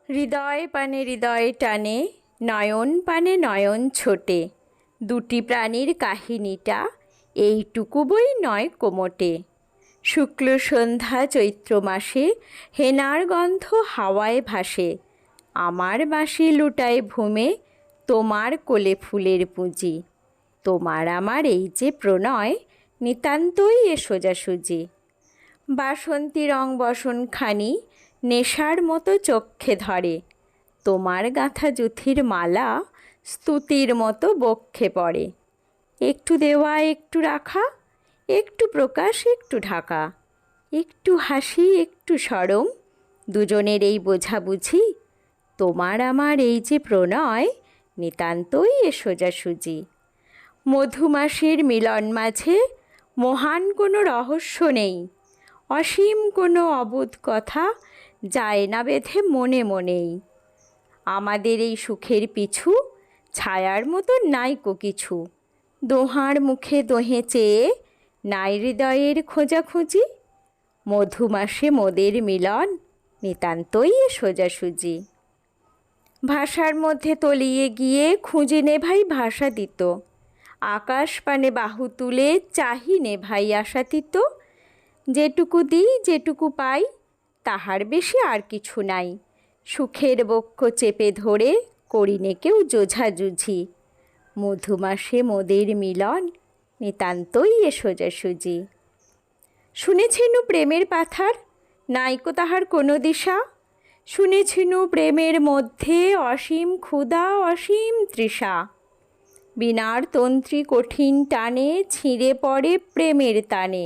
হৃদয় পানে হৃদয় টানে, নয়ন পানে নয়ন ছোটে, দুটি প্রাণীর কাহিনীটা এইটুকু বই নয় কোমটে। শুক্ল সন্ধ্যা চৈত্র মাসে হেনার গন্ধ হাওয়ায় ভাসে, আমার বাঁশি লুটায় ভূমে, তোমার কোলে ফুলের পুঁজি। তোমার আমার এই যে প্রণয়, নিতান্তই এ সোজাসুজি। বাসন্তী রং বসনখানি নেশার মতো চক্ষে ধরে, তোমার গাঁথা জুথির মালা স্তুতির মতো বক্ষে পড়ে। একটু দেওয়া একটু রাখা, একটু প্রকাশ একটু ঢাকা, একটু হাসি একটু সরম, দুজনের এই বোঝাবুঝি। তোমার আমার এই যে প্রণয়, নিতান্তই এ সোজাসুজি। মধুমাসের মিলন মাঝে মহান কোনো রহস্য নেই, অসীম কোনো অবোধ কথা যায় না বেঁধে মনে মনেই। আমাদের এই সুখের পিছু ছায়ার মতো নাইকো কিছু, দোহার মুখে দোহে চেয়ে নাই হৃদয়ের খোঁজাখুঁজি। মধুমাসে মোদের মিলন, নিতান্তই এ সোজাসুজি। ভাষার মধ্যে তলিয়ে গিয়ে খুঁজে নে ভাই ভাষা দিত, আকাশ পানে বাহু তুলে চাহি নে ভাই আশাতীত। যেটুকু দিই যেটুকু পাই তাহার বেশি আর কিছু নাই, সুখের বক্ষ চেপে ধরে করিনে কেউ জোঝাজুঝি। মধুমাসে মোদের মিলন, নিতান্তই এ সোজাসুজি। শুনেছিনু প্রেমের পাথার, নাইকো তাহার কোনো দিশা, শুনেছিনু প্রেমের মধ্যে অসীম ক্ষুধা অসীম তৃষা। বিনার তন্ত্রী কঠিন টানে ছিঁড়ে পড়ে প্রেমের টানে,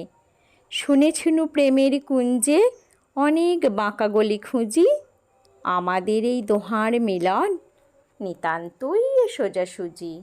শুনেছিনু প্রেমের কুঞ্জে অনেক বাঁকা গলি খুঁজি। আমাদের এই দোহার মিলন, নিতান্তই এ সোজাসুজি।